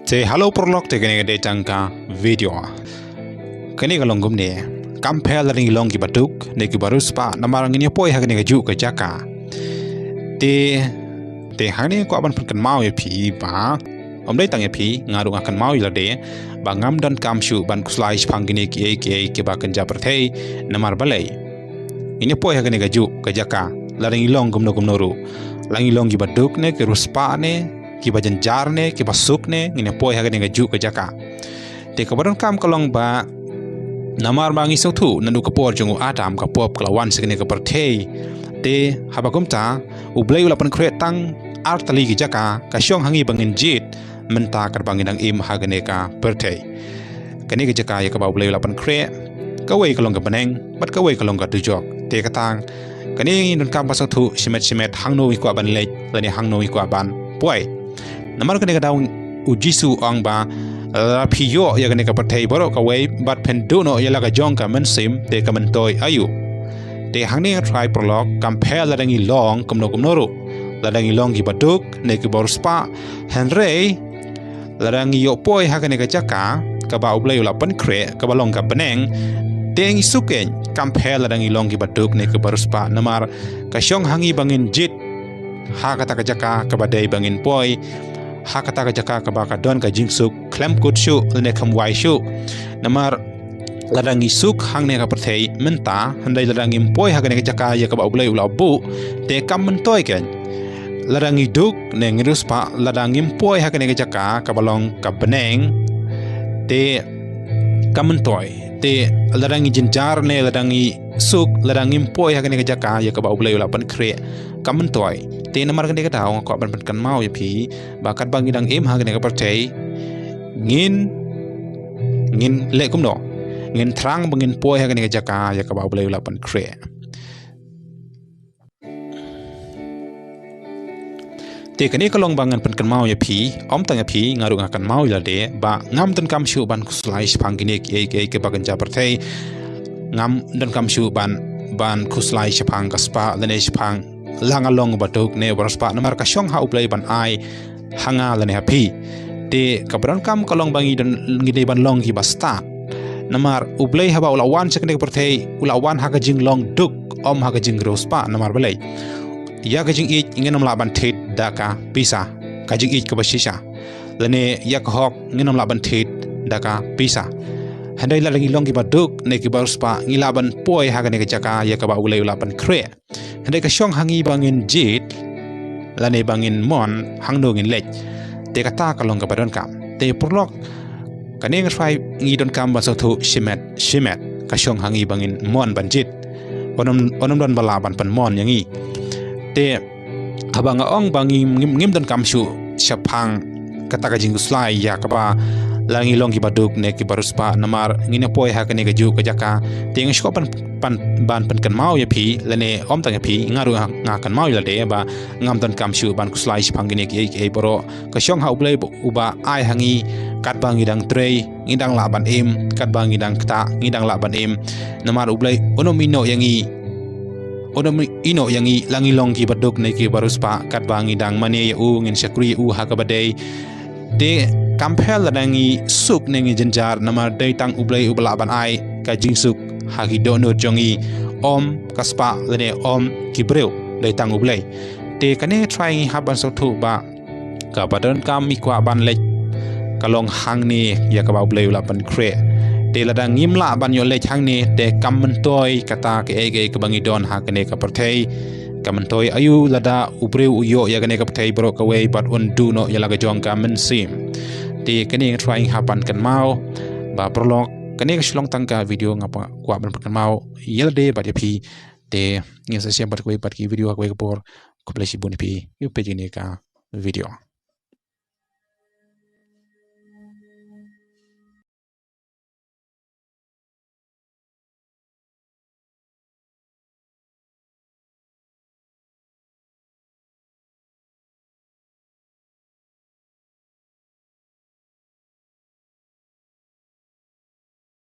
Te halo prolog te kene de tangka video. Kene kalong gumne kampel ring long ki baduk ne ki riewspah namar ngin poi ha kene ju ka jaka. Te hani ko aban kan mau ya pi ba. Dai tang ya pi ngaru akan mau ya de ba ngam dan kamshu ban kuslai shaphang gine ki ba kan japerthei namar balai. Ini poi ha kene ju ka jaka laring long gumno ru. Langi long ki baduk ne ki riewspah ne kiba janjar ne kiba suk ne ngine poi ha ne gaju ka jaka te kabaron kam kalong ba namar bangi ïathuh nandu ka por jungu atam ka pop kalawan sekne ka perthei te haba kumta ublei ulapan kre tang artali ki jaka ka syong hangi bangin jit menta kar bangin ang im ha ne ka perthei kane ka jaka ya ka ba ublei ulapan kre ka wei kalong ka baneng bat ka wei kalong ka tujok te ka tang kane nun kam ba ïathuh simet hangno wi ko ban lej lani hangno wi ko ban poi namar kene ka daung ujisu ang ba rapiyo ya kene ka perthei boro ka wei bat penduno ya laga jong ka mensim te ka mentoi ayu te hangni try prolog compare ladangi long kumno ru ladangi long ki baduk ne ki riewspah henrei ladangi yo poi ha kene ka jaka ka ba ublei ulapan kre ka balong ka beneng teng suken compare ladangi long ki baduk ne ki riewspah namar ka syong hangi bangin jit ha kata ka jaka ka badai bangin poi ha kata ka jaka ka ba ka don ka jingsuk klem kut shu ne kam wai shu namar ladangi suk hang ne ka perthei menta handai ladangi poi ha ka ne ka jaka ya ka ba ublei ula bu te kam mentoi ken ladangi duk ne riewspah ladangi poi ha ka ne ka jaka ka balong ka beneng te kam mentoi te ladangi jinjar ne ladangi suk ladangi poi ha ka ne ka jaka ya ka ba ublei ula pan kre kam mentoi te namar kene ka daw ko ban kan mau ya pi bakat bang idang im ha kene ka perthei ngin le kumno ngin thrang bangin poi ha kene ka jaka ya ka ba ublei ula pan kre te kene ka long bangan pan kan mau ya pi om tang ya pi ngaru ngakan mau ya de ba ngam tan kam shu ban kuslai shaphang gine ki ba kan ja perthei ngam dan kam shu ban kuslai shaphang ka spa lene shaphang langalong baduk ne riewspah namar ka syong ha ublei ban ai hanga lane hapi te kabran kam kalong bangi dan ngide ban long ki basta namar ublei haba ulawan sekne perthei ulawan ha ka jing long duk om ha ka jing riewspah namar balai ya ka jing ich ngenom la ban thit daka pisa ka jing ich ka ba shisha lane ya ka hok ngenom la ban thit daka pisa handai la lagi long ki baduk ne ki riewspah ngilaban poi ha ka ne ka jaka ya ka ba ublei ulapan kre handai ka syong hangi bangin jit lane bangin mon hangno ngin lej te kata kalong ka badon kam te prolog kane ngai ngi don kam ba ïathuh shimet ka syong hangi bangin mon ban jit onom don bala ban pan mon yangi te abanga ong bangi ngim don kam shu shaphang kata ka jinguslai ya ka ba langi long ki baduk ne ki riewspah namar ngine poi ha kane ka ju ka jaka te ngai shko ban kan mau ya pi lane om tang ya pi ngaru nga kan mau ya de ba ngam don kam shu ban kuslai shaphang gine ki boro ka syong ha ublei uba ai hangi kat bang idang trei ngidang la ban im kat bang idang kta ngidang la ban im namar ublei onomino yangi langi long ki baduk ne ki riewspah kat bang idang mane ya u ngin syakri u ha ka badai te kampel ladangi suk nengi janjar namar dai tang ublei ubala ban ai ka jingsuk hagi dono jongi om kaspa lene om kibreu dai tang ublei te kane trying haban ïathuh ba ka badon kam mi kwa ban lej kalong hang ni ya ka ba ublei ula ban kre te ladang ngimla ban yo lej hang ni te kam mentoi kata ke ka bangi don ha kane ka perthei kamantoi ayu lada ubreu uyo ya kane ka perthei bro ka wei bat undu no ya laga jong ka mensim te kane trying hapan kan mau ba prolog kane ka shlong tangka video ngapa kwa ban kan mau yel de ba pi te ngin sa siam bat ko bat ki video ko por ko plesi boni pi yu page ni ka video